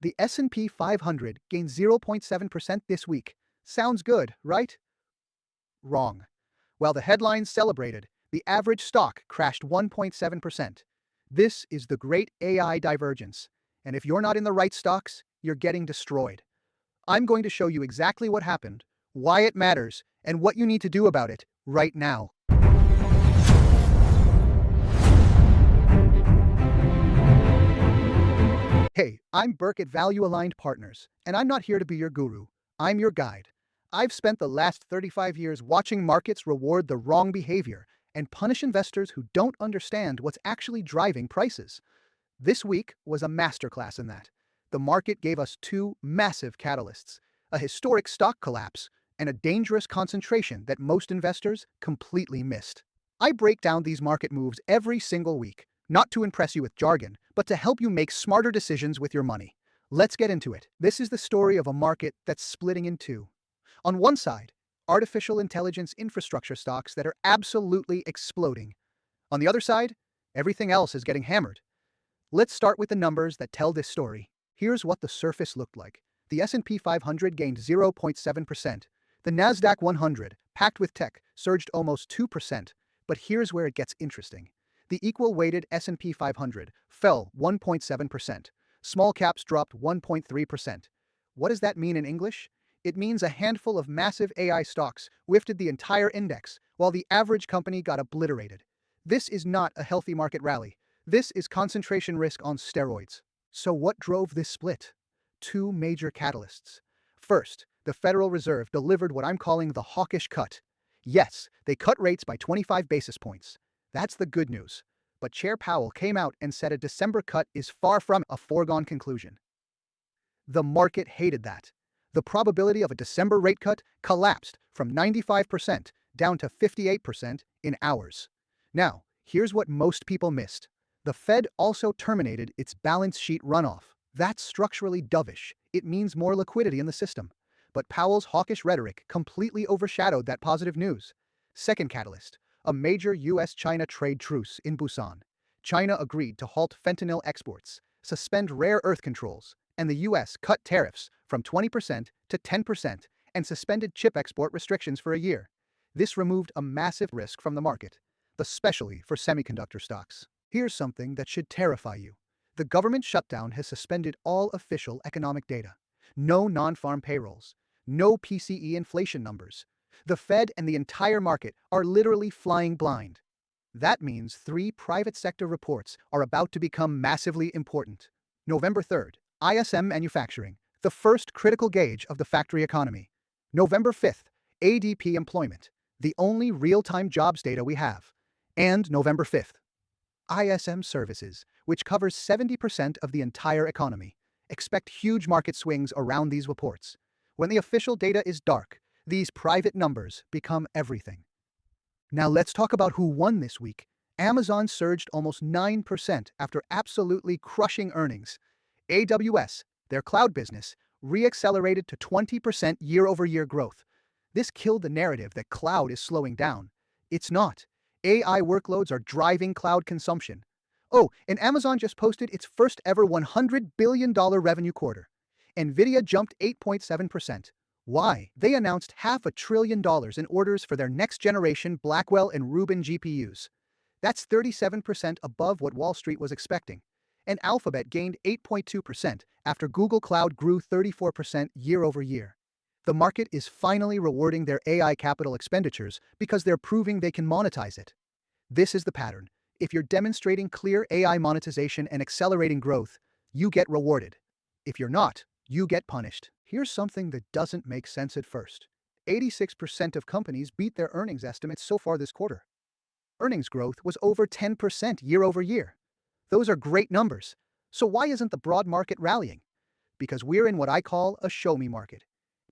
The S&P 500 gained 0.7% this week. Sounds good, right? Wrong. While the headlines celebrated, the average stock crashed 1.7%. This is the great AI divergence, and if you're not in the right stocks, you're getting destroyed. I'm going to show you exactly what happened, why it matters, and what you need to do about it right now. Hey, I'm Burke at Value Aligned Partners, and I'm not here to be your guru. I'm your guide. I've spent the last 35 years watching markets reward the wrong behavior and punish investors who don't understand what's actually driving prices. This week was a masterclass in that. The market gave us two massive catalysts: a historic stock collapse and a dangerous concentration that most investors completely missed. I break down these market moves every single week, not to impress you with jargon, but to help you make smarter decisions with your money. Let's get into it. This is the story of a market that's splitting in two. On one side, artificial intelligence infrastructure stocks that are absolutely exploding. On the other side, everything else is getting hammered. Let's start with the numbers that tell this story. Here's what the surface looked like. The S&P 500 gained 0.7%. The Nasdaq 100, packed with tech, surged almost 2%. But here's where it gets interesting. The equal-weighted S&P 500 fell 1.7%. Small caps dropped 1.3%. What does that mean in English? It means a handful of massive AI stocks lifted the entire index, while the average company got obliterated. This is not a healthy market rally. This is concentration risk on steroids. So what drove this split? Two major catalysts. First, the Federal Reserve delivered what I'm calling the Hawkish Cut. Yes, they cut rates by 25 basis points. That's the good news. But Chair Powell came out and said a December cut is far from a foregone conclusion. The market hated that. The probability of a December rate cut collapsed from 95% down to 58% in hours. Now, here's what most people missed. The Fed also terminated its balance sheet runoff. That's structurally dovish. It means more liquidity in the system. But Powell's hawkish rhetoric completely overshadowed that positive news. Second catalyst, a major U.S. China Trade Truce in Busan. China agreed to halt fentanyl exports, suspend rare earth controls, and the U.S. cut tariffs from 20% to 10% and suspended chip export restrictions for a year. This removed a massive risk from the market, especially for semiconductor stocks. Here's something that should terrify you. The government shutdown has suspended all official economic data. No non-farm payrolls. No PCE inflation numbers. The Fed and the entire market are literally flying blind. That means three private sector reports are about to become massively important. November 3rd, ISM Manufacturing, the first critical gauge of the factory economy. November 5th, ADP Employment, the only real-time jobs data we have. And November 5th, ISM Services, which covers 70% of the entire economy. Expect huge market swings around these reports. When the official data is dark, these private numbers become everything. Now let's talk about who won this week. Amazon surged almost 9% after absolutely crushing earnings. AWS, their cloud business, re-accelerated to 20% year-over-year growth. This killed the narrative that cloud is slowing down. It's not. AI workloads are driving cloud consumption. Oh, and Amazon just posted its first ever $100 billion revenue quarter. Nvidia jumped 8.7%. Why? They announced $500 billion in orders for their next-generation Blackwell and Rubin GPUs. That's 37% above what Wall Street was expecting. And Alphabet gained 8.2% after Google Cloud grew 34% year-over-year. The market is finally rewarding their AI capital expenditures because they're proving they can monetize it. This is the pattern. If you're demonstrating clear AI monetization and accelerating growth, you get rewarded. If you're not, you get punished. Here's something that doesn't make sense at first. 86% of companies beat their earnings estimates so far this quarter. Earnings growth was over 10% year-over-year. Those are great numbers. So why isn't the broad market rallying? Because we're in what I call a show-me market.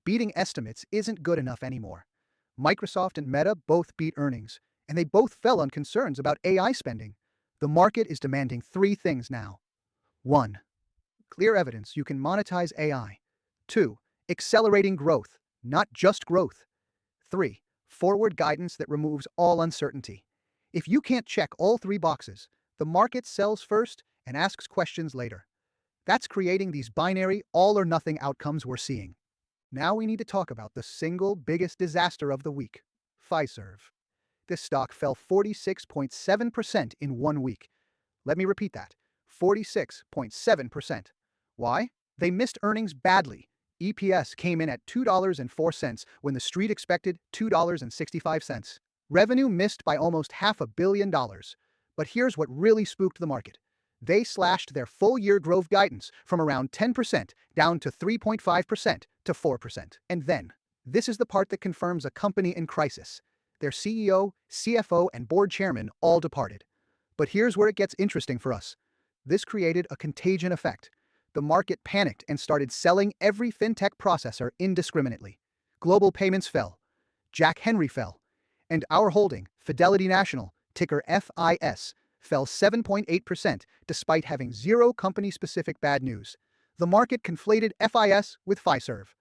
Beating estimates isn't good enough anymore. Microsoft and Meta both beat earnings, and they both fell on concerns about AI spending. The market is demanding three things now. 1. Clear evidence you can monetize AI. 2. Accelerating growth, not just growth. 3. Forward guidance that removes all uncertainty. If you can't check all three boxes, the market sells first and asks questions later. That's creating these binary all or nothing outcomes we're seeing. Now we need to talk about the single biggest disaster of the week, Fiserv. This stock fell 46.7% in 1 week. Let me repeat that, 46.7%. Why? They missed earnings badly. EPS came in at $2.04 when the street expected $2.65. Revenue missed by almost $500 million. But here's what really spooked the market. They slashed their full-year growth guidance from around 10% down to 3.5% to 4%. And then, this is the part that confirms a company in crisis. Their CEO, CFO, and board chairman all departed. But here's where it gets interesting for us. This created a contagion effect. The market panicked and started selling every fintech processor indiscriminately. Global Payments fell. Jack Henry fell. And our holding, Fidelity National, ticker FIS, fell 7.8% despite having zero company-specific bad news. The market conflated FIS with Fiserv.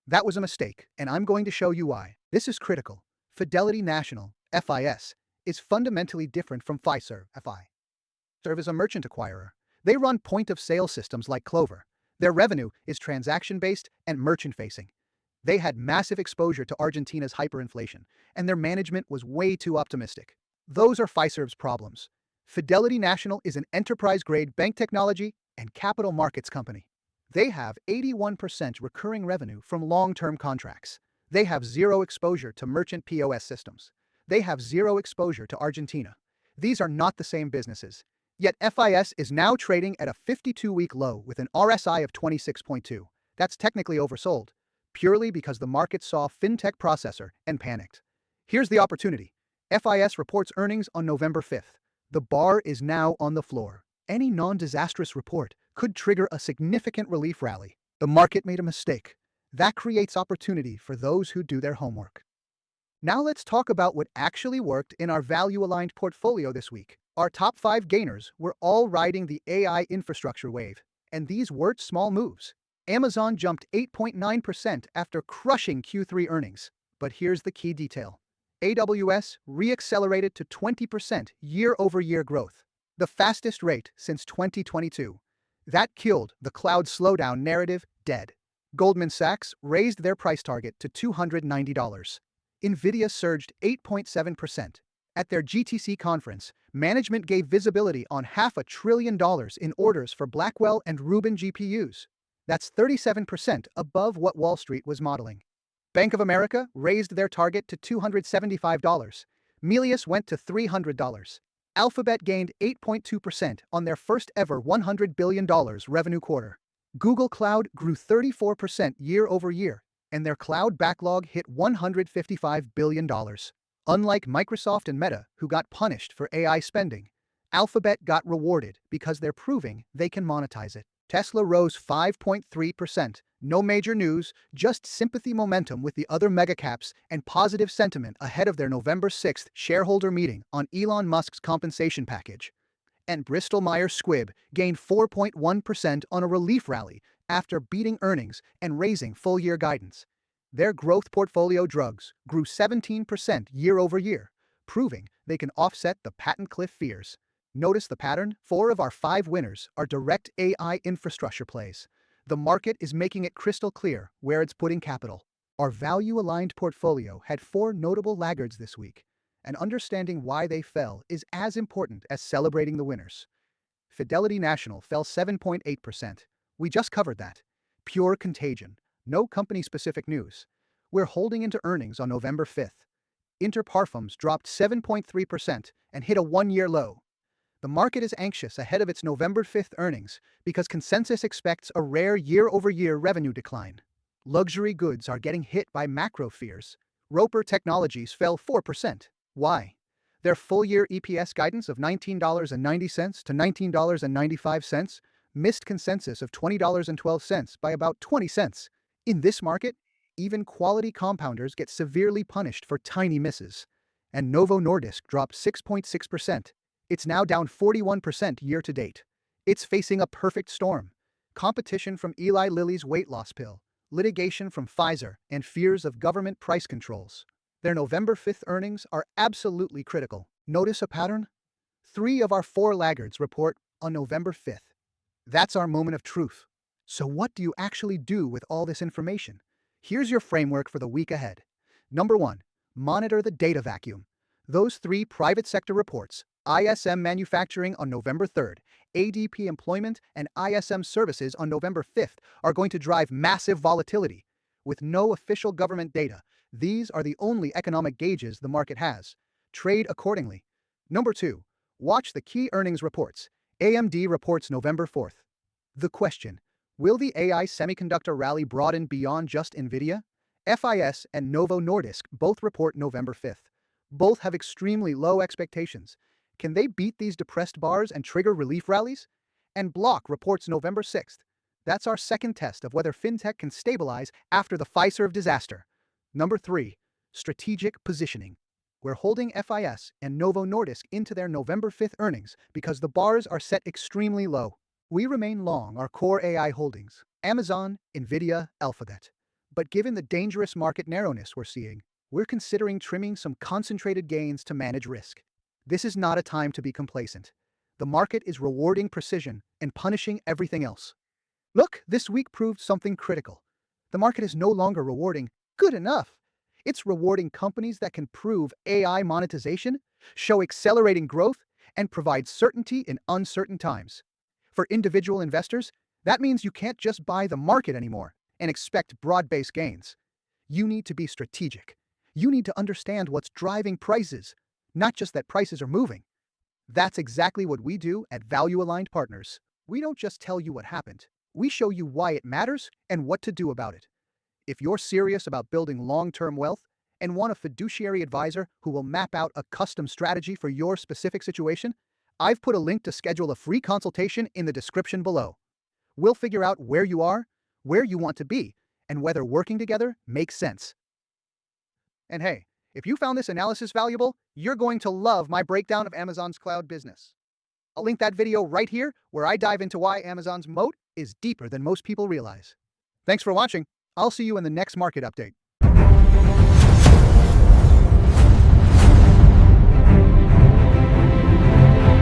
That was a mistake, and I'm going to show you why. This is critical. Fidelity National, FIS, is fundamentally different from Fiserv, Fiserv is a merchant acquirer. They run point-of-sale systems like Clover. Their revenue is transaction-based and merchant-facing. They had massive exposure to Argentina's hyperinflation, and their management was way too optimistic. Those are Fiserv's problems. Fidelity National is an enterprise-grade bank technology and capital markets company. They have 81% recurring revenue from long-term contracts. They have zero exposure to merchant POS systems. They have zero exposure to Argentina. These are not the same businesses. Yet FIS is now trading at a 52-week low with an RSI of 26.2. That's technically oversold, purely because the market saw fintech processor and panicked. Here's the opportunity. FIS reports earnings on November 5th. The bar is now on the floor. Any non-disastrous report could trigger a significant relief rally. The market made a mistake. That creates opportunity for those who do their homework. Now let's talk about what actually worked in our value-aligned portfolio this week. Our top 5 gainers were all riding the AI infrastructure wave, and these weren't small moves. Amazon jumped 8.9% after crushing Q3 earnings. But here's the key detail. AWS re-accelerated to 20% year-over-year growth, the fastest rate since 2022. That killed the cloud slowdown narrative dead. Goldman Sachs raised their price target to $290. Nvidia surged 8.7%. At their GTC conference, management gave visibility on $500 billion in orders for Blackwell and Rubin GPUs. That's 37% above what Wall Street was modeling. Bank of America raised their target to $275. Melius went to $300. Alphabet gained 8.2% on their first ever $100 billion revenue quarter. Google Cloud grew 34% year over year, and their cloud backlog hit $155 billion. Unlike Microsoft and Meta, who got punished for AI spending, Alphabet got rewarded because they're proving they can monetize it. Tesla rose 5.3%. No major news, just sympathy momentum with the other megacaps and positive sentiment ahead of their November 6th shareholder meeting on Elon Musk's compensation package. And Bristol-Myers Squibb gained 4.1% on a relief rally after beating earnings and raising full-year guidance. Their growth portfolio drugs grew 17% year over year, proving they can offset the patent cliff fears. Notice the pattern? 4 of our 5 winners are direct AI infrastructure plays. The market is making it crystal clear where it's putting capital. Our value-aligned portfolio had 4 notable laggards this week, and understanding why they fell is as important as celebrating the winners. Fidelity National fell 7.8%. We just covered that. Pure contagion. No company-specific news. We're holding into earnings on November 5th. Interparfums dropped 7.3% and hit a 1-year low. The market is anxious ahead of its November 5th earnings because consensus expects a rare year-over-year revenue decline. Luxury goods are getting hit by macro fears. Roper Technologies fell 4%. Why? Their full-year EPS guidance of $19.90 to $19.95 missed consensus of $20.12 by about 20 cents. In this market, even quality compounders get severely punished for tiny misses. And Novo Nordisk dropped 6.6%. It's now down 41% year-to-date. It's facing a perfect storm. Competition from Eli Lilly's weight loss pill, litigation from Pfizer, and fears of government price controls. Their November 5th earnings are absolutely critical. Notice a pattern? 3 of our 4 laggards report on November 5th. That's our moment of truth. So what do you actually do with all this information? Here's your framework for the week ahead. Number 1. Monitor the data vacuum. Those three private sector reports, ISM Manufacturing on November 3rd, ADP Employment, and ISM Services on November 5th, are going to drive massive volatility. With no official government data, these are the only economic gauges the market has. Trade accordingly. Number 2. Watch the key earnings reports. AMD reports November 4th. The question: will the AI semiconductor rally broaden beyond just NVIDIA? FIS and Novo Nordisk both report November 5th. Both have extremely low expectations. Can they beat these depressed bars and trigger relief rallies? And Block reports November 6th. That's our second test of whether fintech can stabilize after the Fiserv disaster. Number 3. Strategic positioning. We're holding FIS and Novo Nordisk into their November 5th earnings because the bars are set extremely low. We remain long our core AI holdings, Amazon, NVIDIA, Alphabet. But given the dangerous market narrowness we're seeing, we're considering trimming some concentrated gains to manage risk. This is not a time to be complacent. The market is rewarding precision and punishing everything else. Look, this week proved something critical. The market is no longer rewarding good enough. It's rewarding companies that can prove AI monetization, show accelerating growth, and provide certainty in uncertain times. For individual investors, that means you can't just buy the market anymore and expect broad-based gains. You need to be strategic. You need to understand what's driving prices, not just that prices are moving. That's exactly what we do at Value Aligned Partners. We don't just tell you what happened. We show you why it matters and what to do about it. If you're serious about building long-term wealth and want a fiduciary advisor who will map out a custom strategy for your specific situation, I've put a link to schedule a free consultation in the description below. We'll figure out where you are, where you want to be, and whether working together makes sense. And hey, if you found this analysis valuable, you're going to love my breakdown of Amazon's cloud business. I'll link that video right here where I dive into why Amazon's moat is deeper than most people realize. Thanks for watching. I'll see you in the next market update.